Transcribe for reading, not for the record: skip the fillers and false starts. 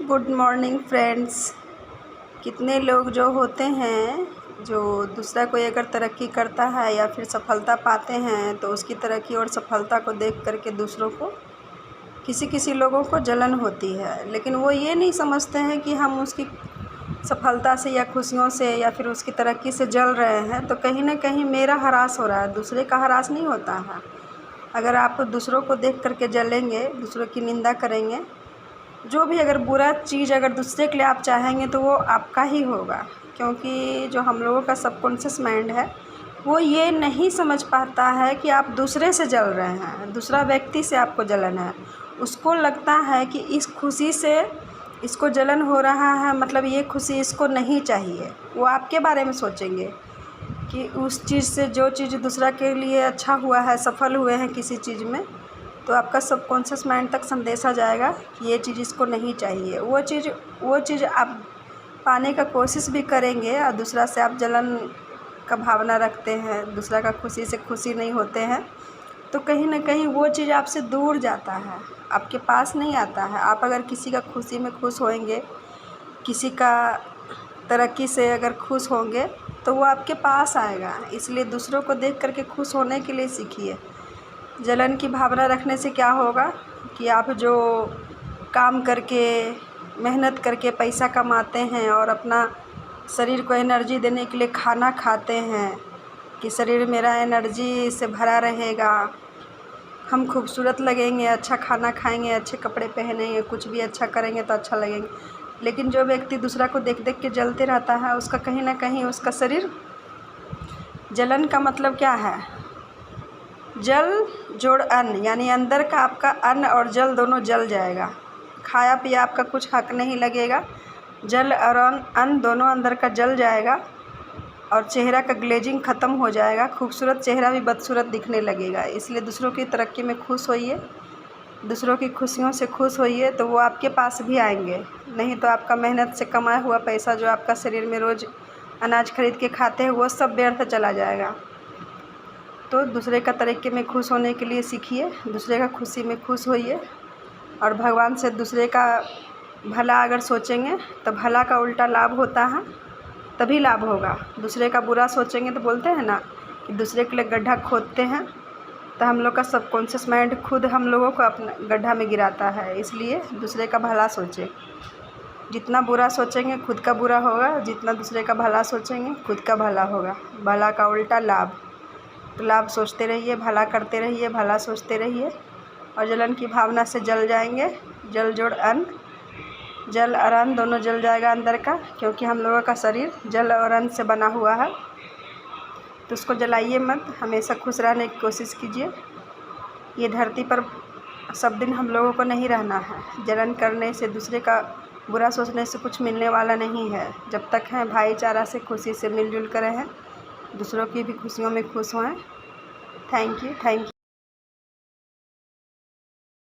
Good morning friends. कितने लोग जो होते हैं, जो दूसरा कोई अगर तरक्की करता है या फिर सफलता पाते हैं तो उसकी तरक्की और सफलता को देख करके दूसरों को किसी किसी लोगों को जलन होती है। लेकिन वो ये नहीं समझते हैं कि हम उसकी सफलता से या खुशियों से या फिर उसकी तरक्की से जल रहे हैं तो कहीं ना कहीं मेरा ह्रास हो रहा है, दूसरे का ह्रास नहीं होता है। अगर आप दूसरों को देख करके जलेंगे, दूसरों की निंदा करेंगे, जो भी अगर बुरा चीज़ अगर दूसरे के लिए आप चाहेंगे तो वो आपका ही होगा। क्योंकि जो हम लोगों का सबकॉन्शियस माइंड है वो ये नहीं समझ पाता है कि आप दूसरे से जल रहे हैं, दूसरा व्यक्ति से आपको जलन है। उसको लगता है कि इस खुशी से इसको जलन हो रहा है, मतलब ये खुशी इसको नहीं चाहिए। वो आपके बारे में सोचेंगे कि उस चीज़ से, जो चीज़ दूसरा के लिए अच्छा हुआ है, सफल हुए हैं किसी चीज़ में, तो आपका सबकॉन्शियस माइंड तक संदेशा जाएगा कि ये चीज़ इसको नहीं चाहिए। वो चीज़ आप पाने का कोशिश भी करेंगे और दूसरा से आप जलन का भावना रखते हैं, दूसरा का खुशी से खुशी नहीं होते हैं, तो कहीं ना कहीं वो चीज़ आपसे दूर जाता है, आपके पास नहीं आता है। आप अगर किसी का खुशी में खुश होंगे, किसी का तरक्की से अगर खुश होंगे तो वो आपके पास आएगा। इसलिए दूसरों को देख करके खुश होने के लिए सीखिए। जलन की भावना रखने से क्या होगा कि आप जो काम करके, मेहनत करके पैसा कमाते हैं और अपना शरीर को एनर्जी देने के लिए खाना खाते हैं कि शरीर मेरा एनर्जी से भरा रहेगा, हम खूबसूरत लगेंगे, अच्छा खाना खाएंगे, अच्छे कपड़े पहनेंगे, कुछ भी अच्छा करेंगे तो अच्छा लगेंगे। लेकिन जो व्यक्ति दूसरा को देख देख के जलते रहता है, उसका कहीं ना कहीं उसका शरीर, जलन का मतलब क्या है, जल जोड़ अन्न, यानी अंदर का आपका अन्न और जल दोनों जल जाएगा। खाया पिया आपका कुछ हक नहीं लगेगा, जल और अन्न दोनों अंदर का जल जाएगा और चेहरा का ग्लेजिंग ख़त्म हो जाएगा। खूबसूरत चेहरा भी बदसूरत दिखने लगेगा। इसलिए दूसरों की तरक्की में खुश होइए, दूसरों की खुशियों से खुश होइए तो वो आपके पास भी आएंगे। नहीं तो आपका मेहनत से कमाया हुआ पैसा जो आपका शरीर में रोज़ अनाज खरीद के खाते हैं वो सब व्यर्थ चला जाएगा। तो दूसरे का तरक्की में खुश होने के लिए सीखिए, दूसरे का खुशी में खुश होइए और भगवान से दूसरे का भला अगर सोचेंगे तो भला का उल्टा लाभ होता है, तभी लाभ होगा। दूसरे का बुरा सोचेंगे तो बोलते हैं ना कि दूसरे के लिए गड्ढा खोदते हैं, तो हम लोग का सबकॉन्शियस माइंड खुद हम लोगों को अपना गड्ढा में गिराता है। इसलिए दूसरे का भला सोचें। जितना बुरा सोचेंगे खुद का बुरा होगा, जितना दूसरे का भला सोचेंगे खुद का भला होगा। भला का उल्टा लाभ। तो लाभ सोचते रहिए, भला करते रहिए, भला सोचते रहिए और जलन की भावना से जल जाएंगे। जल जोड़ अन्न, जल और अन्न दोनों जल जाएगा अंदर का, क्योंकि हम लोगों का शरीर जल और अन्न से बना हुआ है। तो उसको जलाइए मत, हमेशा खुश रहने की कोशिश कीजिए। ये धरती पर सब दिन हम लोगों को नहीं रहना है। जलन करने से, दूसरे का बुरा सोचने से कुछ मिलने वाला नहीं है। जब तक हैं भाईचारा से, खुशी से मिलजुल कर रहें, दूसरों की भी खुशियों में खुश हों। Thank you.